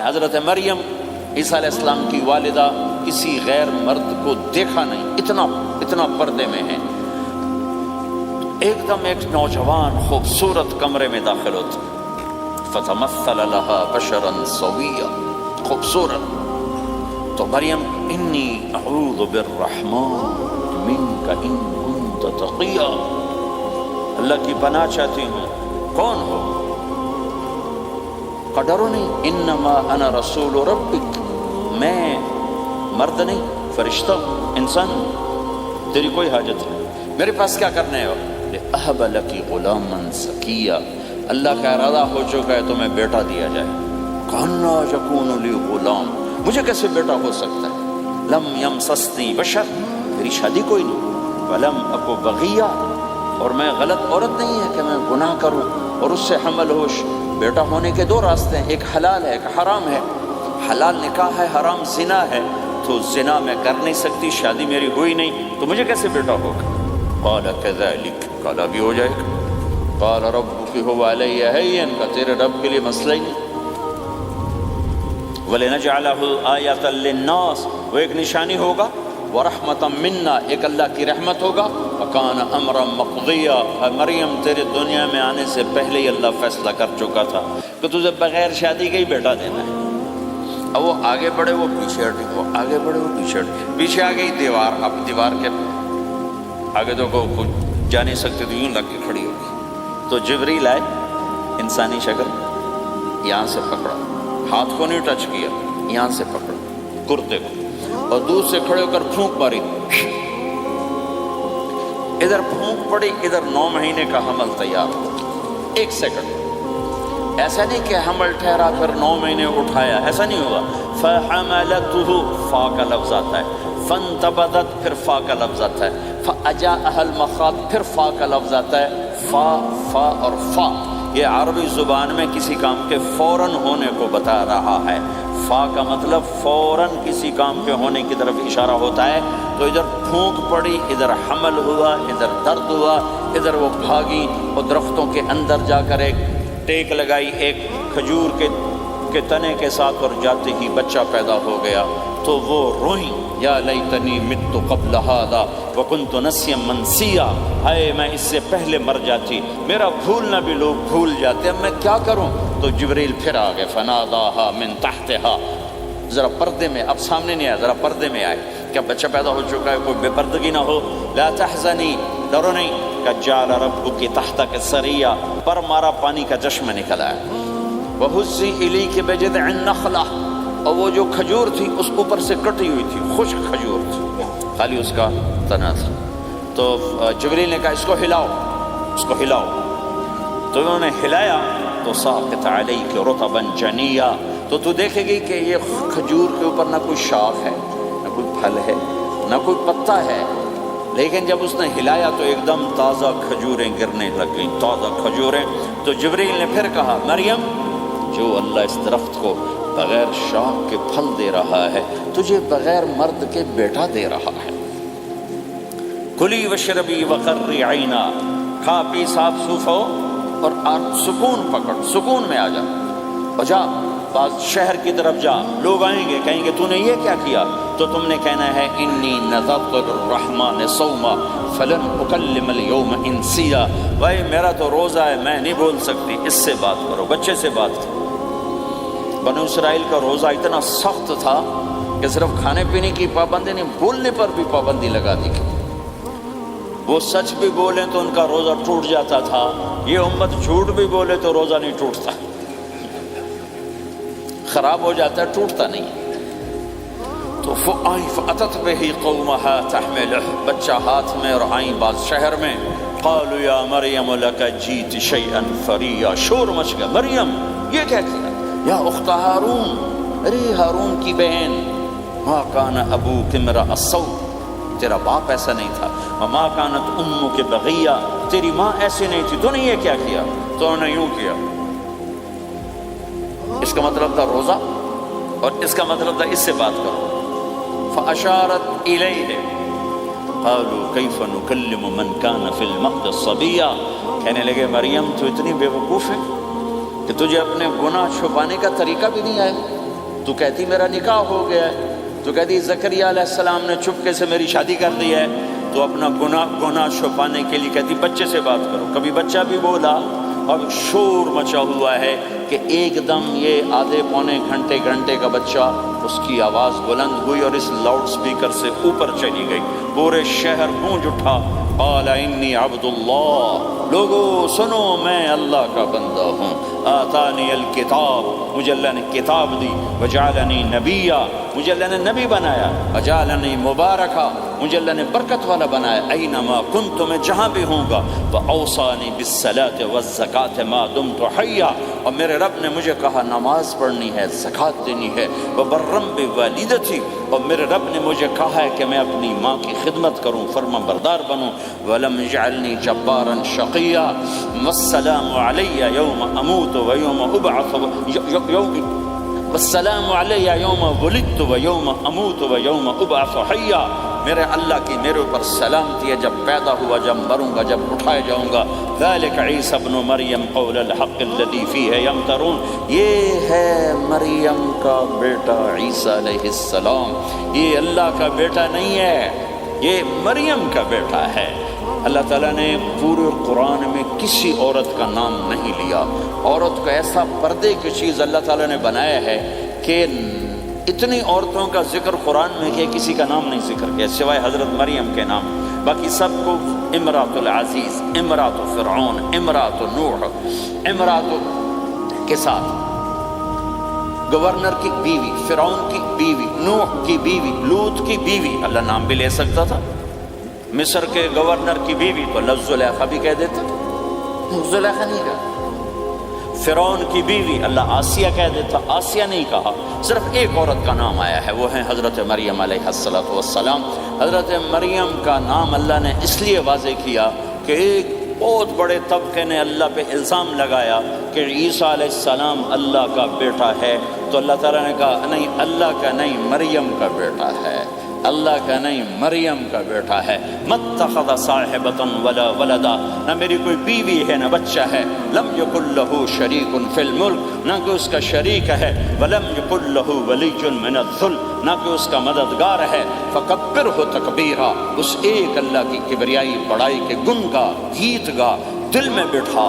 حضرت مریم عیسیٰ علیہ السلام کی والدہ کسی غیر مرد کو دیکھا نہیں، اتنا پردے میں ہیں۔ ایک دم ایک نوجوان خوبصورت کمرے میں داخل ہوتا، فتمثل لها بشرا سویا، خوبصورت۔ تو مریم انی اعوذ بالرحمن منک ان کنت تقیا، اللہ کی پناہ چاہتی ہوں، کون ہو؟ ڈرو نہیں، انما انا رسول ربک، میں مرد نہیں، فرشتہ ہوں، انسان ہوں، تیری کوئی حاجت نہیں، میرے پاس کیا کرنے ہو؟ اہب لکی غلاما زکیا، اللہ کا ارادہ ہو چکا ہے تمہیں بیٹا دیا جائے۔ کانا یکون لی غلام، مجھے کیسے بیٹا ہو سکتا ہے؟ لم یمسسنی بشر، میری شادی کوئی نہیں، ولم اکو بغیا، اور میں غلط عورت نہیں ہے کہ میں گناہ کروں اور اس سے حمل ہوش۔ بیٹا ہونے کے دو راستے ہیں، ایک حلال ہے ایک حرام ہے۔ حلال نکاح ہے، حرام زنا ہے، تو زنا میں کر نہیں سکتی، شادی میری ہوئی نہیں، تو مجھے کیسے بیٹا ہوگا؟ قال کذلک، قال بھی ہو جائے گا۔ قال ربک هو علی ہین، کا تیرے رب کے لیے مسئلہ ہی نہیں۔ وَلِنَجْعَلَهُ آیَةً لِلنَّاسِ، وہ ایک نشانی ہوگا، وَرَحْمَةً مِنَّا، ایک اللہ کی رحمت ہوگا، وَكَانَ أَمْرًا مَقْضِيًّا، مریم تیرے دنیا میں آنے سے پہلے ہی اللہ فیصلہ کر چکا تھا کہ تجھے بغیر شادی کے ہی بیٹا دینا ہے۔ اب وہ آگے بڑھے وہ پیچھے ہٹے، وہ آگے بڑھے وہ پیچھے ہٹے، پیچھے آ گئی دیوار، اب دیوار کے آگے تو کوئی جا نہیں سکتے، تو یوں لگ کے کھڑی ہوگی۔ تو جبریل آئے، انسانی شکل، یہاں سے پکڑا، ہاتھ کو نہیں ٹچ کیا، یہاں سے پکڑا کرتے کو، اور دور سے کھڑے ہو کر پھونک ماری، ادھر پھونک پڑی، ادھر 9 مہینے کا حمل تیار ہو۔ 1 سیکنڈ، ایسا نہیں کہ حمل ٹھہرا پھر 9 مہینے اٹھایا، ایسا نہیں ہوا۔ فَحَمَلَتْهُ، فا کا لفظ آتا ہے، فَانْتَبَذَتْ، پھر فا کا لفظ آتا ہے، فَأَجَاءَهَا الْمَخَاضُ، پھر فا کا لفظ آتا ہے۔ فا اور فا یہ عربی زبان میں کسی کام کے فوراً ہونے کو بتا رہا ہے۔ فا کا مطلب فوراً کسی کام کے ہونے کی طرف اشارہ ہوتا ہے۔ تو ادھر پھونک پڑی، ادھر حمل ہوا، ادھر درد ہوا، ادھر وہ بھاگی اور درختوں کے اندر جا کر ایک ٹیک لگائی ایک کھجور کے تنے کے ساتھ، اور جاتے ہی بچہ پیدا ہو گیا۔ تو وہ روئیں، یا لیتنی مت قبل ھذا وکنت نسیا منسیا، ہائے میں اس سے پہلے مر جاتی، میرا بھولنا بھی لوگ بھول جاتے، اب میں کیا کروں؟ تو جبریل پھر آ گئے، فناداھا من تحتھا، ذرا پردے میں، اب سامنے نہیں آیا، ذرا پردے میں آئے، کیا بچہ پیدا ہو چکا ہے، کوئی بے پردگی نہ ہو۔ لا تحزنی، ڈرو نہیں، کہ جعل ربک تحتک سریا، پر مارا پانی کا چشمہ نکلا ہے۔ وہزی الیک بجذع النخلہ، اور وہ جو کھجور تھی اس اوپر سے کٹی ہوئی تھی، خشک کھجور تھی، خالی اس کا تنا تھا۔ تو جبریل نے کہا اس کو ہلاؤ، اس کو ہلاؤ، تو انہوں نے ہلایا تو ساقط علیک رطبا جنیا، تو دیکھے گی کہ یہ کھجور کے اوپر نہ کوئی شاخ ہے، نہ کوئی پھل ہے، نہ کوئی پتا ہے، لیکن جب اس نے ہلایا تو ایک دم تازہ کھجوریں گرنے لگ گئیں، تازہ کھجوریں۔ تو جبریل نے پھر کہا مریم، جو اللہ اس درخت کو بغیر شاخ کے پھل دے رہا ہے تجھے بغیر مرد کے بیٹا دے رہا ہے۔ کلی وشربی وقری عینا، کھا پی صاف صوف ہو اور سکون پکڑ، سکون میں آ جا، اور جا بعض شہر کی طرف جا، لوگ آئیں گے کہیں گے تو نے یہ کیا کیا، تو تم نے کہنا ہے انی نذرت للرحمن صوما فلن اکلم اليوم انسیا، بھائی میرا تو روزہ ہے، میں نہیں بول سکتی، اس سے بات کرو، بچے سے بات کرو۔ بنو اسرائیل کا روزہ اتنا سخت تھا کہ صرف کھانے پینے کی پابندی نہیں، بولنے پر بھی پابندی لگا دی گئی۔ وہ سچ بھی بولیں تو ان کا روزہ ٹوٹ جاتا تھا، یہ امت جھوٹ بھی بولے تو روزہ نہیں ٹوٹتا، خراب ہو جاتا ہے، ٹوٹتا نہیں۔ تو فأتت به قومها تحمله، بچہ ہاتھ میں، اور آئیں بعض شہر میں، قالوا یا مریم لك جیت شیئا فریا، شور مچ گیا، مریم یہ کیا کیا، یا اخت ہارون، ارے ہارون کی بہن، ما کان ابوک امرأ السوء، تیرا باپ ایسا نہیں تھا، وما کانت امک بغیہ، تیری ماں ایسی نہیں تھی، تو نے یہ کیا کیا، تو انہوں نے یوں کیا۔ اس کا مطلب تھا روزہ، اور اس کا مطلب تھا اس سے بات کرو۔ فاشارت الیہ قالوا کیف نکلم من کان فی المہد صبیا، کہنے لگے مریم تو اتنی بے وقوف ہے کہ تجھے اپنے گناہ چھپانے کا طریقہ بھی نہیں آیا، تو کہتی میرا نکاح ہو گیا ہے، تو کہتی زکریا علیہ السلام نے چپکے سے میری شادی کر دی ہے، تو اپنا گناہ چھپانے کے لیے کہتی بچے سے بات کرو۔ کبھی بچہ بھی بولا اور شور مچا ہوا ہے کہ ایک دم یہ آدھے پونے گھنٹے کا بچہ، اس کی آواز بلند ہوئی اور اس لاؤڈ سپیکر سے اوپر چلی گئی، پورے شہر گونج اٹھا، قال انی عبد اللہ، لوگو سنو میں اللہ کا بندہ ہوں، آتانی الکتاب، مجھے اللہ نے کتاب دی، وجعلنی نبیا، مجھے اللہ نے نبی بنایا، وجعلنی مبارکا، مجھے اللہ نے برکت والا بنایا، اینما کنت، میں جہاں بھی ہوں گا، واوصانی بالصلاۃ والزکاۃ ما دمت حیا، اور میرے رب نے مجھے کہا نماز پڑھنی ہے، زکوٰۃ دینی ہے، وبرم بوالدتی، اور میرے رب نے مجھے کہا ہے کہ میں اپنی ماں کی خدمت کروں، فرما بردار بنوں، ولم یجعلنی جبارا شقیا، والسلام علی یوم اموت ویوم ابعث، والسلام علی یوم ولدت ویوم اموت ویوم ابعث حیا، میرے اللہ کی میرے اوپر سلامتی ہے، جب پیدا ہوا، جب مروں گا، جب اٹھایا جاؤں گا۔ ذالک عیسی ابن مریم قول الحق الذی فیہ یمترون، یہ ہے مریم کا بیٹا عیسیٰ علیہ السلام، یہ اللہ کا بیٹا نہیں ہے، یہ مریم کا بیٹا ہے۔ اللہ تعالیٰ نے پورے قرآن میں کسی عورت کا نام نہیں لیا، عورت کو ایسا پردے کی چیز اللہ تعالیٰ نے بنایا ہے کہ اتنی عورتوں کا ذکر قرآن میں کہ کسی کا نام نہیں ذکر کیا سوائے حضرت مریم کے نام، باقی سب کو امرات العزیز، امرات فرعون، امرات نوح، امرات کے ساتھ گورنر کی بیوی، فرعون کی بیوی، نوح کی بیوی، لوط کی بیوی، اللہ نام بھی لے سکتا تھا۔ مصر کے گورنر کی بیوی تو لفظ زلیخا بھی کہہ دیتا، زلیخا نہیں کہا۔ فرعون کی بیوی اللہ آسیہ کہہ دیتا، آسیہ نہیں کہا، صرف ایک عورت کا نام آیا ہے، وہ ہے حضرت مریم علیہ السلام۔ حضرت مریم کا نام اللہ نے اس لیے واضح کیا کہ ایک بہت بڑے طبقے نے اللہ پہ الزام لگایا کہ عیسیٰ علیہ السلام اللہ کا بیٹا ہے، تو اللہ تعالیٰ نے کہا نہیں، اللہ کا نہیں، مریم کا بیٹا ہے، اللہ کا نہیں، مریم کا بیٹا ہے۔ متخذ صاحبۃ ولا ولدا، نہ میری کوئی بیوی ہے نہ بچہ ہے، لم یکن لہ شریک فی الملک، نہ کہ اس کا شریک ہے، ولم یکن لہ ولی من الذل، نہ کہ اس کا مددگار ہے، فکبرہ تکبیرا، اس ایک اللہ کی کبریائی بڑائی کے گن گا، گیت گا، دل میں بٹھا،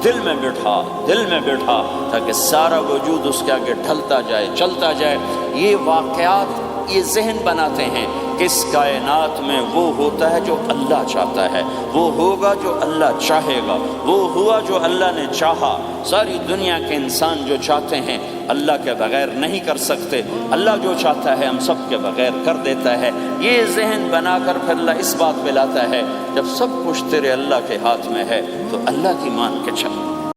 دل میں بٹھا، دل میں بٹھا، تاکہ سارا وجود اس کے آگے ڈھلتا جائے، چلتا جائے۔ یہ واقعات یہ ذہن بناتے ہیں کہ اس کائنات میں وہ ہوتا ہے جو اللہ چاہتا ہے، وہ ہوگا جو اللہ چاہے گا، وہ ہوا جو اللہ نے چاہا۔ ساری دنیا کے انسان جو چاہتے ہیں اللہ کے بغیر نہیں کر سکتے، اللہ جو چاہتا ہے ہم سب کے بغیر کر دیتا ہے۔ یہ ذہن بنا کر پھر اللہ اس بات پہ لاتا ہے جب سب کچھ تیرے اللہ کے ہاتھ میں ہے تو اللہ کی مان کے چل۔